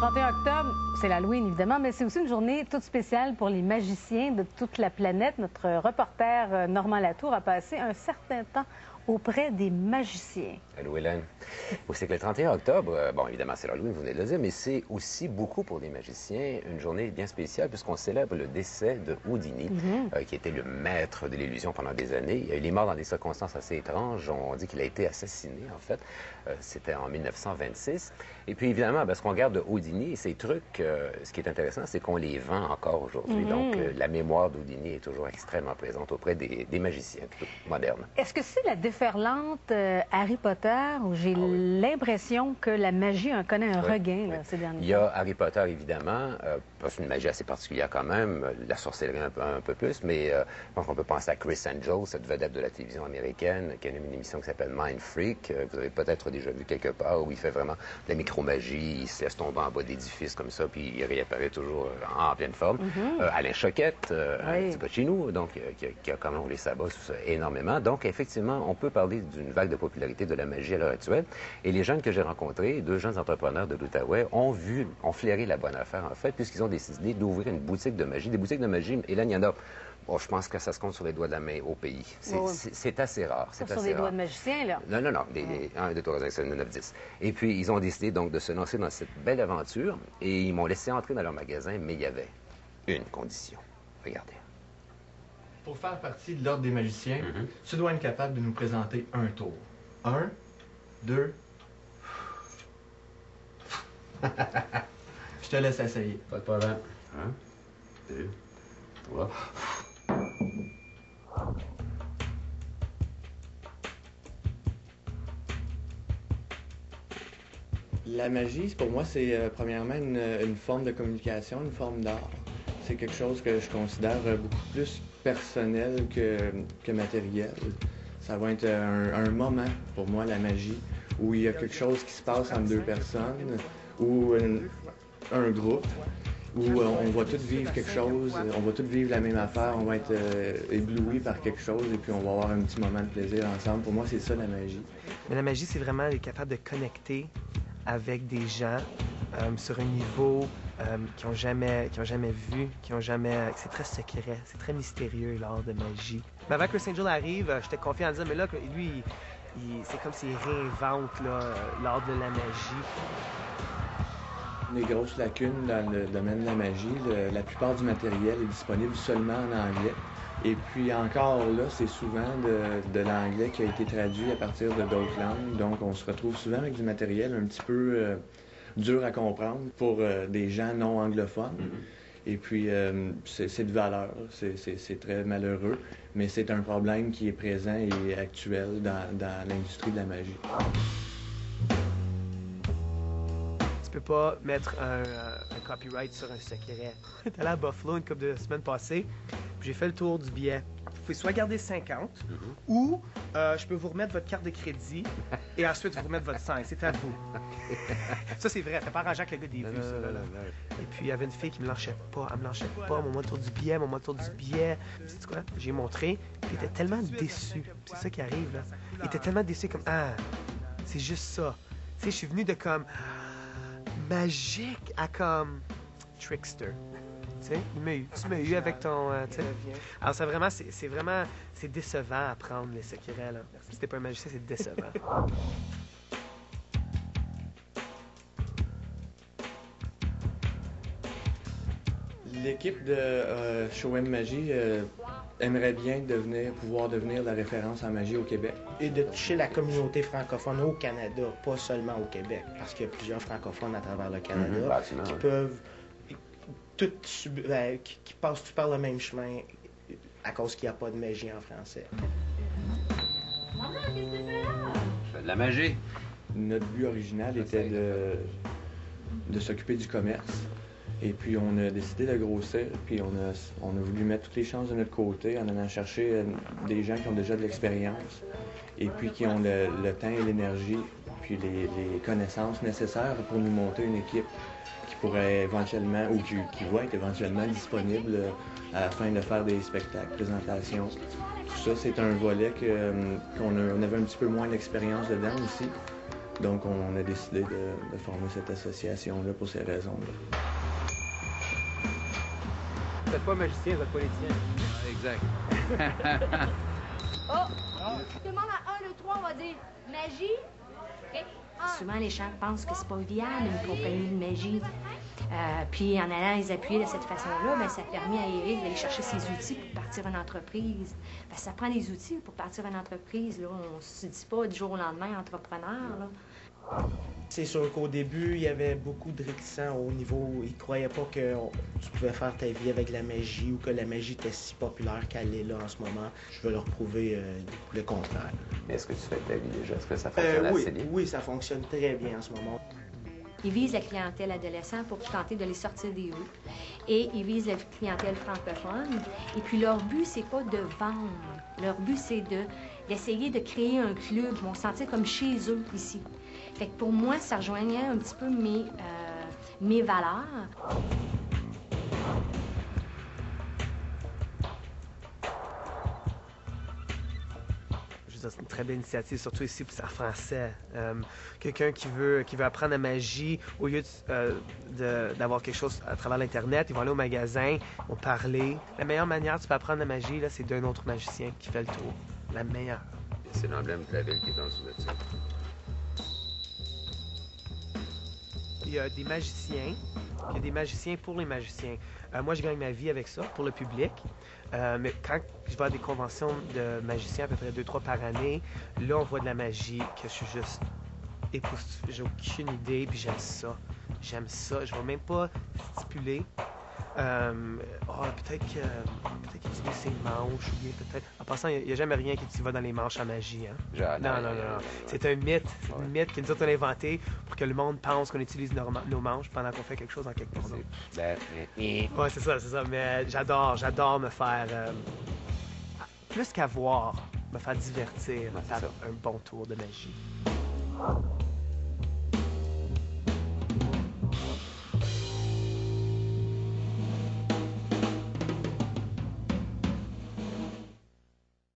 31 octobre, c'est l'Halloween, évidemment, mais c'est aussi une journée toute spéciale pour les magiciens de toute la planète. Notre reporter Normand Latour a passé un certain temps auprès des magiciens. Allô, Hélène. Oui, c'est que le 31 octobre, bon, évidemment, c'est l'Halloween, vous venez de le dire, mais c'est aussi beaucoup pour les magiciens une journée bien spéciale puisqu'on célèbre le décès de Houdini, qui était le maître de l'illusion pendant des années. Il est mort dans des circonstances assez étranges. On dit qu'il a été assassiné, en fait. C'était en 1926. Et puis, évidemment, parce qu'on regarde Houdini et ces trucs, ce qui est intéressant, c'est qu'on les vend encore aujourd'hui. Donc, la mémoire d'Houdini est toujours extrêmement présente auprès des magiciens modernes. Est-ce que c'est la déferlante Harry Potter où j'ai l'impression que la magie connaît un regain là, ces derniers temps? Il y a Harry Potter, évidemment, c'est une magie assez particulière quand même, la sorcellerie un peu plus, mais je pense qu'on peut penser à Chris Angel, cette vedette de la télévision américaine, qui a une émission qui s'appelle Mind Freak, vous avez peut-être déjà vu quelque part, où il fait vraiment de la micromagie, il se laisse tomber en bas d'édifices comme ça, puis il réapparaît toujours en pleine forme. Alain Choquette, un petit gars de chez nous, donc, qui a quand même roulé sa bosse énormément. Donc, effectivement, on peut parler d'une vague de popularité de la magie à l'heure actuelle. Et les jeunes que j'ai rencontrés, deux jeunes entrepreneurs de l'Outaouais, ont flairé la bonne affaire, en fait, puisqu'ils ont décidé d'ouvrir une boutique de magie. Des boutiques de magie, Hélène, il y en a, bon, je pense que ça se compte sur les doigts de la main au pays. C'est assez rare. C'est sur des doigts de magiciens, là? Non, 1, 2, 3, 4, 5, 6, 7, 8, 9, 10. Et puis, ils ont décidé donc de se lancer dans cette belle aventure et ils m'ont laissé entrer dans leur magasin, mais il y avait une condition. Regardez. Pour faire partie de l'Ordre des magiciens, tu dois être capable de nous présenter un tour. 1, 2... Je te laisse essayer. Pas de problème. 1, 2, 3... La magie, pour moi, c'est premièrement une forme de communication, une forme d'art. C'est quelque chose que je considère beaucoup plus personnel que matériel. Ça va être un moment, pour moi, la magie, où il y a quelque chose qui se passe entre deux personnes, ou un groupe, où on va tous vivre quelque chose, on va tous vivre la même affaire, on va être ébloui par quelque chose, et puis on va avoir un petit moment de plaisir ensemble. Pour moi, c'est ça, la magie. Mais la magie, c'est vraiment être capable de connecter avec des gens sur un niveau qu'ils n'ont jamais vu, c'est très secret, c'est très mystérieux, l'art de magie. Mais avant que Chris Angel arrive, j'étais confiant en disant, mais là, lui, c'est comme s'il réinvente l'art de la magie. Les grosses lacunes dans le domaine de la magie, la plupart du matériel est disponible seulement en anglais. Et puis encore là, c'est souvent de l'anglais qui a été traduit à partir de d'autres langues. Donc on se retrouve souvent avec du matériel un petit peu dur à comprendre pour des gens non anglophones. Et puis c'est de valeur, c'est très malheureux, mais c'est un problème qui est présent et actuel dans l'industrie de la magie. Tu peux pas mettre un copyright sur un secret. J'étais allé à Buffalo une couple de semaines passées, puis j'ai fait le tour du billet. Vous pouvez soit garder 50, ou je peux vous remettre votre carte de crédit, et ensuite vous remettre votre 5. C'est à vous. Ça, c'est vrai. T'as pas arrangé avec le gars des vues, ça, là. Et puis, il y avait une fille qui me lâchait pas. Elle me lâchait pas. Mon tour du billet, mon tour du billet. Tu sais quoi? J'ai montré, puis il était tellement déçu. C'est ça qui arrive, là. Il était tellement déçu, comme, c'est juste ça. Tu sais, je suis venu de comme... magique à comme trickster. Tu sais, tu m'as eu avec ton... tu sais. Alors c'est décevant à prendre les secrets, là. Si t'es pas un magicien, c'est décevant. L'équipe de Show M Magie aimerait bien pouvoir devenir la référence en magie au Québec. Et de toucher la communauté francophone au Canada, pas seulement au Québec, parce qu'il y a plusieurs francophones à travers le Canada qui peuvent qui passent tout par le même chemin à cause qu'il n'y a pas de magie en français. Maman, qu'est-ce que tu fais là? Je fais de la magie. Notre but original était de s'occuper du commerce. Et puis on a décidé de grossir, puis on a voulu mettre toutes les chances de notre côté en allant chercher des gens qui ont déjà de l'expérience et puis qui ont le temps et l'énergie, puis les connaissances nécessaires pour nous monter une équipe qui pourrait éventuellement, ou qui va être éventuellement disponible afin de faire des spectacles, présentations. Tout ça, c'est un volet qu'on avait un petit peu moins d'expérience dedans aussi. Donc, on a décidé de former cette association-là pour ces raisons-là. Vous n'êtes pas magicien, vous êtes politicien. Exact. Oh! Tout le monde à 1, 2, 3, on va dire magie. OK? Souvent, les gens pensent que c'est pas viable, une compagnie de magie. Puis, en allant les appuyer de cette façon-là, bien, ça a permis à Éric d'aller chercher ses outils pour partir une entreprise. Parce que ça prend des outils pour partir une entreprise. Là. On ne se dit pas du jour au lendemain entrepreneur. Là. C'est sûr qu'au début, il y avait beaucoup de réticents au niveau où ils ne croyaient pas que tu pouvais faire ta vie avec la magie ou que la magie était si populaire qu'elle est là en ce moment. Je veux leur prouver le contraire. Mais est-ce que tu fais ta vie déjà? Est-ce que ça fonctionne assez bien? Oui, ça fonctionne très bien en ce moment. Ils visent la clientèle adolescente pour tenter de les sortir des rues. Et ils visent la clientèle francophone. Et puis leur but, c'est pas de vendre. Leur but, c'est d'essayer de créer un club. Ils vont se sentir comme chez eux ici. Fait que pour moi, ça rejoignait un petit peu mes valeurs. C'est une très belle initiative, surtout ici pour faire français. Quelqu'un qui veut apprendre la magie, au lieu d'avoir quelque chose à travers l'Internet, ils vont aller au magasin, ils vont parler. La meilleure manière tu peux apprendre la magie, là, c'est d'un autre magicien qui fait le tour. La meilleure. C'est l'emblème de la ville qui est en dessous de ça. Il y a des magiciens, il y a des magiciens pour les magiciens. Moi, je gagne ma vie avec ça, pour le public. Mais quand je vais à des conventions de magiciens, à peu près 2-3 par année, là, on voit de la magie que je suis juste époustouflé. J'ai aucune idée, puis j'aime ça. J'aime ça. Je ne vais même pas stipuler. Peut-être qu'il utilise ses manches, ou bien peut-être... En passant, il n'y a jamais rien qui va dans les manches en magie, hein? Non. C'est un mythe. C'est une mythe que nous autres, on a inventé pour que le monde pense qu'on utilise nos manches pendant qu'on fait quelque chose en quelque part. Ouais, c'est ça. Mais j'adore me faire... plus qu'à voir, me faire divertir, me faire un bon tour de magie.